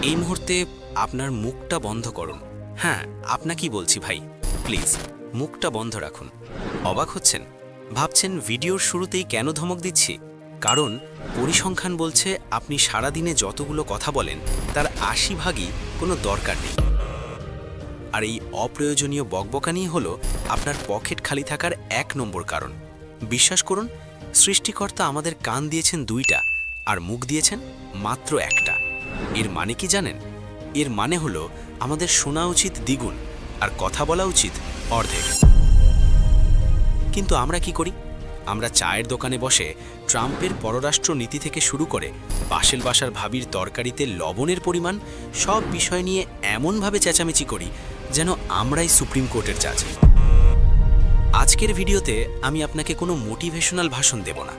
এই মুহূর্তে আপনার মুখটা বন্ধ করুন। হ্যাঁ, আপনাকেই বলছি ভাই, প্লিজ মুখটা বন্ধ রাখুন। অবাক হচ্ছেন? ভাবছেন ভিডিওর শুরুতেই কেন ধমক দিচ্ছি? কারণ পরিসংখ্যান বলছে আপনি সারাদিনে যতগুলো কথা বলেন তার ৮০ ভাগই কোনো দরকার নেই। আর এই অপ্রয়োজনীয় বকবকানি হলো আপনার পকেট খালি থাকার ১ নম্বর কারণ। বিশ্বাস করুন, সৃষ্টিকর্তা আমাদের কান দিয়েছেন ২টা আর মুখ দিয়েছেন মাত্র ১টা। এর মানে কি জানেন? এর মানে হলো আমাদের শোনা উচিত দ্বিগুণ আর কথা বলা উচিত অর্ধেক। কিন্তু আমরা কি করি? আমরা চায়ের দোকানে বসে ট্রাম্পের পররাষ্ট্র নীতি থেকে শুরু করে পাশের বাসার ভাবির তরকারিতে লবণের পরিমাণ সব বিষয় নিয়ে এমনভাবে চেঁচামেচি করি যেন আমরাই সুপ্রিম কোর্টের জাজ। আজকের ভিডিওতে আমি আপনাকে কোনো মোটিভেশনাল ভাষণ দেব না।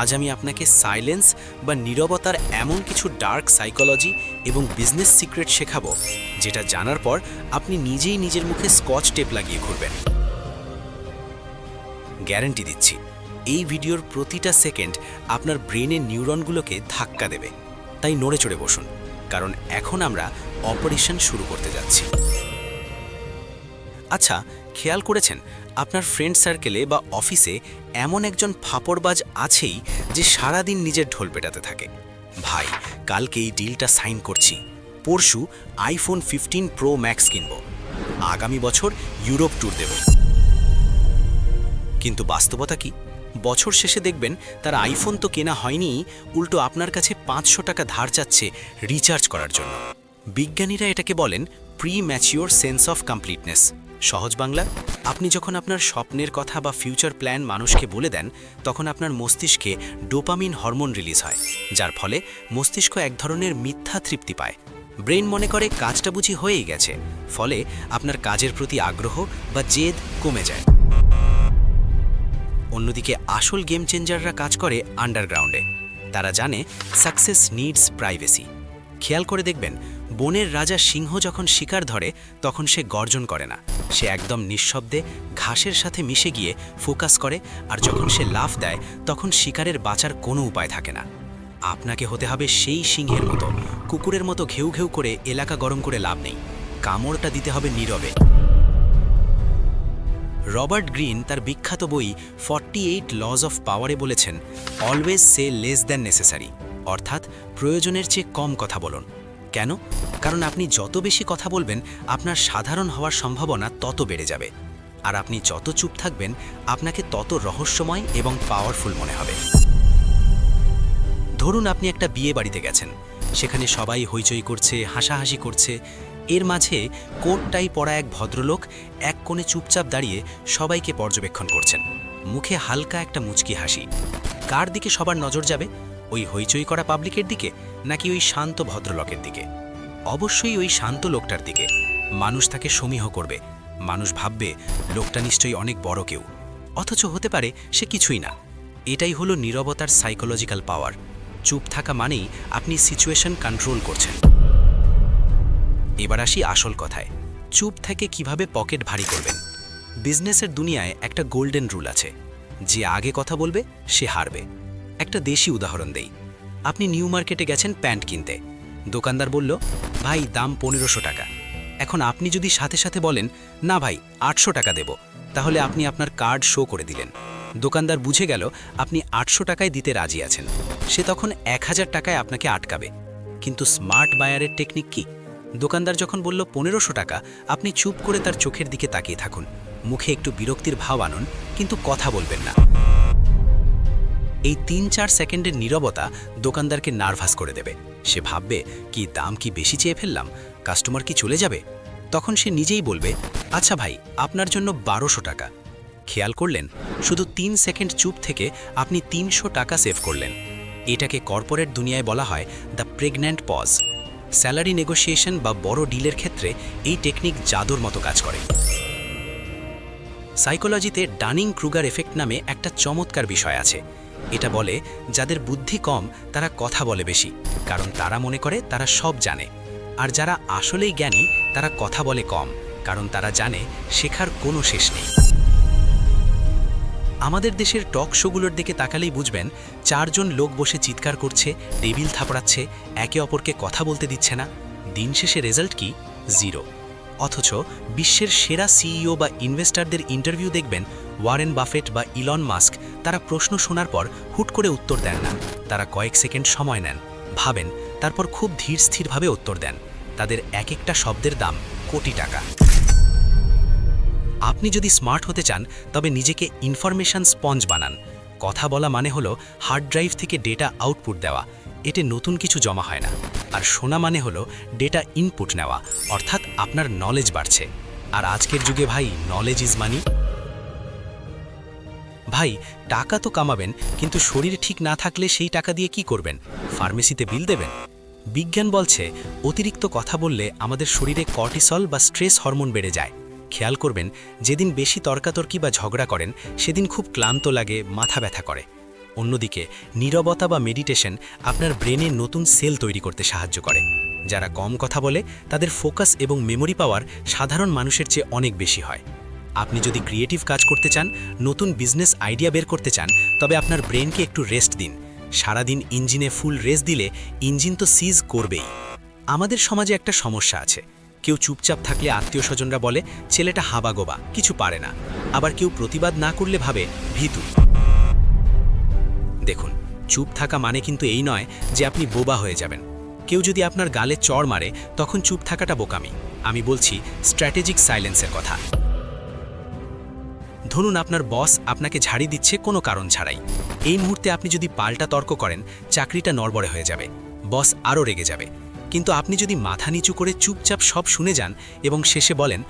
আজ আমি আপনাকে সাইলেন্স বা নীরবতার এমন কিছু ডার্ক সাইকোলজি এবং বিজনেস সিক্রেট শেখাবো, যেটা জানার পর আপনি নিজেই নিজের মুখে স্কচ টেপ লাগিয়ে ঘুরবেন। গ্যারান্টি দিচ্ছি, এই ভিডিওর প্রতিটা সেকেন্ড আপনার ব্রেনের নিউরনগুলোকে ধাক্কা দেবে। তাই নড়ে চড়ে বসুন, কারণ এখন আমরা অপারেশন শুরু করতে যাচ্ছি। আচ্ছা, খেয়াল করেছেন আপনার ফ্রেন্ড সার্কেলে বা অফিসে এমন একজন ফাপড়বাজ আছেই যে সারাদিন নিজের ঢোল পেটাতে থাকে? ভাই, কালকে এই ডিলটা সাইন করছি, পরশু আইফোন 15 প্রো ম্যাক্স কিনব, আগামী বছর ইউরোপ ট্যুর দেব। কিন্তু বাস্তবতা কি? বছর শেষে দেখবেন তার আইফোন তো কেনা হয়নি, উল্টো আপনার কাছে ৫০০ টাকা ধার চাচ্ছে রিচার্জ করার জন্য। বিজ্ঞানীরা এটাকে বলেন pre mature sense of completeness. সহজ বাংলা, আপনি যখন আপনার স্বপ্নের কথা বা ফিউচার প্ল্যান মানুষকে বলে দেন, তখন আপনার মস্তিষ্কে ডোপামিন হরমোন রিলিজ হয়, যার ফলে মস্তিষ্ক এক ধরনের মিথ্যা তৃপ্তি পায়। ব্রেন মনে করে কাজটা বুঝি হয়েই গেছে, ফলে আপনার কাজের প্রতি আগ্রহ বা জেদ কমে যায়। অন্যদিকে আসল গেম চেঞ্জাররা কাজ করে আন্ডারগ্রাউন্ডে। তারা জানে সাকসেস নিডস প্রাইভেসি। খেয়াল করে দেখবেন, বনের রাজা সিংহ যখন শিকার ধরে তখন সে গর্জন করে না, সে একদম নিঃশব্দে ঘাসের সাথে মিশে গিয়ে ফোকাস করে, আর যখন সে লাফ দেয় তখন শিকারের বাঁচার কোনো উপায় থাকে না। আপনাকে হতে হবে সেই সিংহের মতো, কুকুরের মতো ঘেউ ঘেউ করে এলাকা গরম করে লাভ নেই, কামড়টা দিতে হবে নীরবে। রবার্ট গ্রিন তার বিখ্যাত বই 48 লজ অফ পাওয়ারে বলেছেন, অলওয়েজ সে লেস দ্যান নেসেসারি, অর্থাৎ প্রয়োজনের চেয়ে কম কথা বলুন। কেন? কারণ আপনি যত বেশি কথা বলবেন আপনার সাধারণ হওয়ার সম্ভাবনা তত বেড়ে যাবে, আর আপনি যত চুপ থাকবেন আপনাকে তত রহস্যময় এবং পাওয়ারফুল মনে হবে। ধরুন আপনি একটা বিয়ে বাড়িতে গেছেন, সেখানে সবাই হইচই করছে, হাসাহাসি করছে। এর মাঝে কোট টাই পরা এক ভদ্রলোক এক কোণে চুপচাপ দাঁড়িয়ে সবাইকে পর্যবেক্ষণ করছেন, মুখে হালকা একটা মুচকি হাসি। কার দিকে সবার নজর যাবে? ওই হইচই করা পাবলিকের দিকে, নাকি ওই শান্ত ভদ্রলোকের দিকে? অবশ্যই ওই শান্ত লোকটার দিকে। মানুষ তাকে সমীহ করবে, মানুষ ভাববে লোকটা নিশ্চয়ই অনেক বড় কেউ, অথচ হতে পারে সে কিছুই না। এটাই হলো নীরবতার সাইকোলজিক্যাল পাওয়ার। চুপ থাকা মানেই আপনি সিচুয়েশন কন্ট্রোল করছেন। এবার আসি আসল কথায়, চুপ থেকে কিভাবে পকেট ভারী করবেন। বিজনেসের দুনিয়ায় একটা গোল্ডেন রুল আছে, যে আগে কথা বলবে সে হারবে। একটা দেশি উদাহরণ দেই। আপনি নিউ মার্কেটে গেছেন প্যান্ট কিনতে, দোকানদার বলল, ভাই দাম ১৫০০ টাকা। এখন আপনি যদি সাথে সাথে বলেন, না ভাই ৮০০ টাকা দেব, তাহলে আপনি আপনার কার্ড শো করে দিলেন। দোকানদার বুঝে গেল আপনি ৮০০ টাকায় দিতে রাজি আছেন, সে তখন ১০০০ টাকায় আপনাকে আটকাবে। কিন্তু স্মার্ট বায়ারের টেকনিক কি? দোকানদার যখন বলল ১৫০০ টাকা, আপনি চুপ করে তার চোখের দিকে তাকিয়ে থাকুন, মুখে একটু বিরক্তির ভাব আনুন, কিন্তু কথা বলবেন না। এই ৩-৪ সেকেন্ডের নীরবতা দোকানদারকে নার্ভাস করে দেবে। সে ভাববে, কি দাম কি বেশি চেয়ে ফেললাম, কাস্টমার কি চলে যাবে? তখন সে নিজেই বলবে, আচ্ছা ভাই আপনার জন্য ১২০০ টাকা। খেয়াল করলেন, শুধু ৩ সেকেন্ড চুপ থেকে আপনি ৩০০ টাকা সেভ করলেন। এটাকে কর্পোরেট দুনিয়ায় বলা হয় the pregnant pause. Salary negotiation বা বড় ডিলের ক্ষেত্রে এই টেকনিক জাদুর মতো কাজ করে। সাইকোলজিতে ডানিং ক্রুগার এফেক্ট নামে একটা চমৎকার বিষয় আছে। এটা বলে, যাদের বুদ্ধি কম তারা কথা বলে বেশি, কারণ তারা মনে করে তারা সব জানে। আর যারা আসলেই জ্ঞানী তারা কথা বলে কম, কারণ তারা জানে শেখার কোনো শেষ নেই। আমাদের দেশের টক শোগুলোর দিকে তাকালেই বুঝবেন 4 জন লোক বসে চিৎকার করছে, টেবিল থাপড়াচ্ছে, একে অপরকে কথা বলতে দিচ্ছে না। দিন শেষে রেজাল্ট কি? 0। অথচ বিশ্বের সেরা সিইও বা ইনভেস্টরদের ইন্টারভিউ দেখবেন, ওয়ারেন বাফেট বা ইলন মাস্ক, তারা প্রশ্ন শোনার পর হুট করে উত্তর দেন না। তারা কয়েক সেকেন্ড সময় নেন, ভাবেন, তারপর খুব ধীর স্থিরভাবে উত্তর দেন। তাদের এক একটা শব্দের দাম কোটি টাকা। আপনি যদি স্মার্ট হতে চান তবে নিজেকে ইনফরমেশন স্পঞ্জ বানান। কথা বলা মানে হলো হার্ড ড্রাইভ থেকে ডেটা আউটপুট দেওয়া, এতে নতুন কিছু জমা হয় না। আর শোনা মানে হলো ডেটা ইনপুট নেওয়া, অর্থাৎ আপনার নলেজ বাড়ছে। আর আজকের যুগে ভাই, নলেজ ইজ মানি। ভাই, টাকা তো কামাবেন, কিন্তু শরীর ঠিক না থাকলে সেই টাকা দিয়ে কি করবেন? ফার্মেসিতে বিল দেবেন? বিজ্ঞান বলছে অতিরিক্ত কথা বললে আমাদের শরীরে কর্টিসল বা স্ট্রেস হরমোন বেড়ে যায়। খেয়াল করবেন, যেদিন বেশি তর্কাতর্কি বা ঝগড়া করেন সেদিন খুব ক্লান্ত লাগে, মাথা ব্যথা করে। অন্যদিকে নীরবতা বা মেডিটেশন আপনার ব্রেনে নতুন সেল তৈরি করতে সাহায্য করে। যারা কম কথা বলে তাদের ফোকাস এবং মেমোরি পাওয়ার সাধারণ মানুষের চেয়ে অনেক বেশি হয়। আপনি যদি ক্রিয়েটিভ কাজ করতে চান, নতুন বিজনেস আইডিয়া বের করতে চান, তবে আপনার ব্রেনকে একটু রেস্ট দিন। সারাদিন ইঞ্জিনে ফুল রেস দিলে ইঞ্জিন তো সিজ করবেই। আমাদের সমাজে একটা সমস্যা আছে, কেউ চুপচাপ থাকলে আত্মীয় স্বজনরা বলে ছেলেটা হাবাগোবা, কিছু পারে না। আবার কেউ প্রতিবাদ না করলে ভাবে ভীতু। দেখুন, চুপ থাকা মানে কিন্তু এই নয় যে আপনি বোবা হয়ে যাবেন। কেউ যদি আপনার গালে চড় মারে তখন চুপ থাকাটা বোকামি। আমি বলছি স্ট্র্যাটেজিক সাইলেন্সের কথা। ধরুন আপনার বস আপনাকে ঝাড়ি দিচ্ছে কোনো কারণ ছাড়াই। এই মুহূর্তে আপনি যদি পাল্টা তর্ক করেন, চাকরিটা নড়বড়ে হয়ে যাবে, বস আরও রেগে যাবে। কিন্তু আপনি যদি মাথা নিচু করে চুপচাপ সব শুনে যান এবং শেষে বলেন,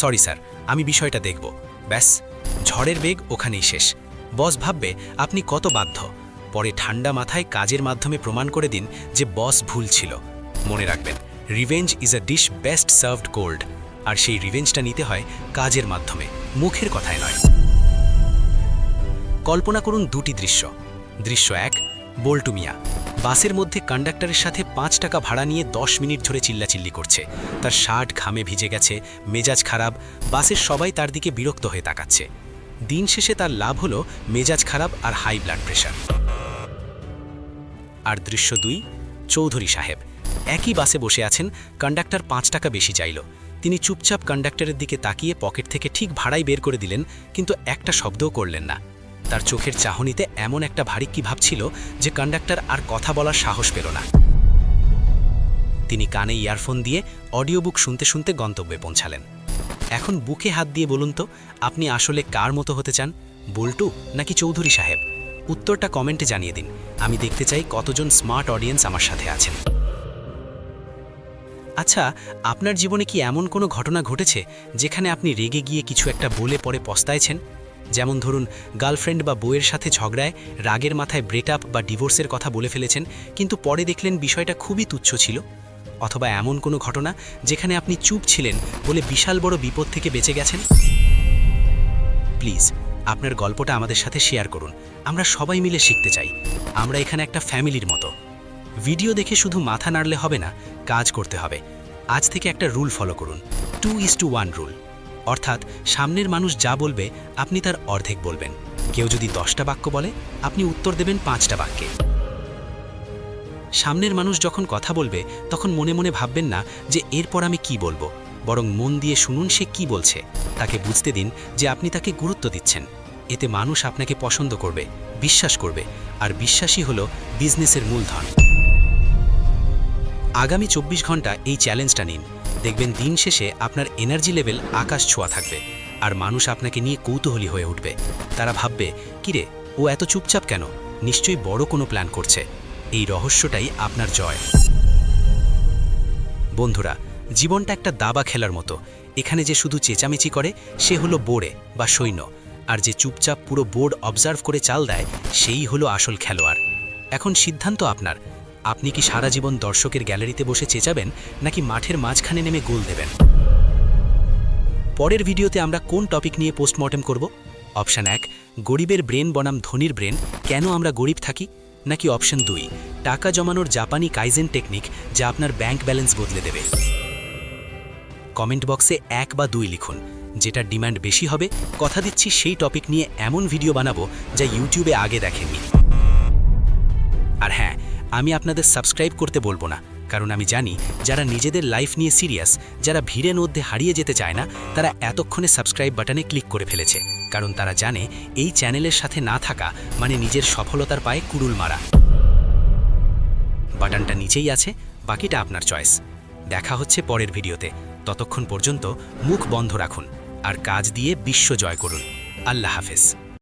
সরি স্যার, আমি বিষয়টা দেখব, ব্যাস, ঝড়ের বেগ ওখানেই শেষ। বস ভাববে আপনি কত বাধ্য। পরে ঠান্ডা মাথায় কাজের মাধ্যমে প্রমাণ করে দিন যে বস ভুল ছিল। মনে রাখবেন, revenge is a dish best served cold. আর সেই রিভেঞ্জটা নিতে হয় কাজের মাধ্যমে, মুখের কথায় নয়। কল্পনা করুন দুটি দৃশ্য। দৃশ্য 1, বল্টু মিয়া বাসের মধ্যে কন্ডাক্টরের সাথে 5 টাকা ভাড়া নিয়ে 10 মিনিট ধরে চিল্লাচিল্লি করছে। তার শার্ট ঘামে ভিজে গেছে, মেজাজ খারাপ, বাসের সবাই তার দিকে বিরক্ত হয়ে তাকাচ্ছে। দিন শেষে তার লাভ হলো মেজাজ খারাপ আর হাই ব্লাড প্রেশার। আর দৃশ্য 2, চৌধুরী সাহেব একই বাসে বসে আছেন, কন্ডাক্টর 5 টাকা বেশি চাইল। তিনি চুপচাপ কন্ডাক্টরের দিকে তাকিয়ে পকেট থেকে ঠিক ভাড়াই বের করে দিলেন, কিন্তু একটা শব্দও করলেন না। তার চোখের চাহনিতে এমন একটা ভারী কি ভাবছিল যে কন্ডাক্টর আর কথা বলার সাহস পেল না। তিনি কানে ইয়ারফোন দিয়ে অডিও বুক শুনতে শুনতে গন্তব্যে পৌঁছালেন। এখন বুকে হাত দিয়ে বলুন তো, আপনি আসলে কার মতো হতে চান, বল্টু নাকি চৌধুরী সাহেব? উত্তরটা কমেন্টে জানিয়ে দিন। আমি দেখতে চাই কতজন স্মার্ট অডিয়েন্স আমার সাথে আছেন। আচ্ছা, আপনার জীবনে কি এমন কোনো ঘটনা ঘটেছে যেখানে আপনি রেগে গিয়ে কিছু একটা বলে পরে পস্তাইছেন? যেমন ধরুন, গার্লফ্রেন্ড বা বউয়ের সাথে ঝগড়ায় রাগের মাথায় ব্রেকআপ বা ডিভোর্সের কথা বলে ফেলেছেন, কিন্তু পরে দেখলেন বিষয়টা খুবই তুচ্ছ ছিল। অথবা এমন কোনো ঘটনা যেখানে আপনি চুপ ছিলেন বলে বিশাল বড় বিপদ থেকে বেঁচে গেছেন। প্লিজ আপনার গল্পটা আমাদের সাথে শেয়ার করুন, আমরা সবাই মিলে শিখতে চাই। আমরা এখানে একটা ফ্যামিলির মতো। ভিডিও দেখে শুধু মাথা নাড়লে হবে না, কাজ করতে হবে। আজ থেকে একটা রুল ফলো করুন, 2:1 রুল। অর্থাৎ সামনের মানুষ যা বলবে আপনি তার অর্ধেক বলবেন। কেউ যদি 10টা বাক্য বলে, আপনি উত্তর দেবেন 5টা বাক্যে। সামনের মানুষ যখন কথা বলবে তখন মনে মনে ভাববেন না যে এরপর আমি কি বলবো, বরং মন দিয়ে শুনুন সে কি বলছে। তাকে বুঝতে দিন যে আপনি তাকে গুরুত্ব দিচ্ছেন। এতে মানুষ আপনাকে পছন্দ করবে, বিশ্বাস করবে, আর বিশ্বাসই হলো বিজনেসের মূলধন। আগামী 24 ঘন্টা এই চ্যালেঞ্জটা নিন, দেখবেন দিন শেষে আপনার এনার্জি লেভেল আকাশ ছোঁয়া থাকবে, আর মানুষ আপনাকে নিয়ে কৌতূহলী হয়ে উঠবে। তারা ভাববে, কিরে ও এত চুপচাপ কেন, নিশ্চয়ই বড় কোনো প্ল্যান করছে। এই রহস্যটাই আপনার জয়। বন্ধুরা, জীবনটা একটা দাবা খেলার মতো। এখানে যে শুধু চেঁচামেচি করে সে হলো বোর্ডে বা সৈন্য, আর যে চুপচাপ পুরো বোর্ড অবজার্ভ করে চাল দেয় সেই হলো আসল খেলোয়াড়। এখন সিদ্ধান্ত আপনার, আপনি কি সারা জীবন দর্শকের গ্যালারিতে বসে চেঁচাবেন নাকি মাঠের মাঝখানে নেমে গোল দেবেন? পরের ভিডিওতে আমরা কোন টপিক নিয়ে পোস্টমর্টেম করব? অপশান 1, গরিবের ব্রেন বনাম ধনীর ব্রেন, কেন আমরা গরিব থাকি? নাকি অপশন 2, টাকা জমানোর জাপানি কাইজেন টেকনিক যা আপনার ব্যাংক ব্যালেন্স বদলে দেবে? কমেন্ট বক্সে 1 বা 2 লিখুন। যেটা ডিমান্ড বেশি হবে, কথা দিচ্ছি সেই টপিক নিয়ে এমন ভিডিও বানাবো যা ইউটিউবে আগে দেখেননি। আর হ্যাঁ, আমি আপনাদের সাবস্ক্রাইব করতে বলবো না, কারণ আমি জানি যারা নিজেদের লাইফ নিয়ে সিরিয়াস, যারা ভিড়ের মধ্যে হারিয়ে যেতে চায় না, তারা এতক্ষণে সাবস্ক্রাইব বাটনে ক্লিক করে ফেলেছে, কারণ তারা জানে এই চ্যানেলের সাথে না থাকা মানে নিজের সফলতার পায়ে কুড়ুল মারা। বাটনটা নিচেই আছে, বাকিটা আপনার চয়েস। দেখা হচ্ছে পরের ভিডিওতে। ততক্ষণ পর্যন্ত মুখ বন্ধ রাখুন আর কাজ দিয়ে বিশ্ব জয় করুন। আল্লাহ হাফেজ।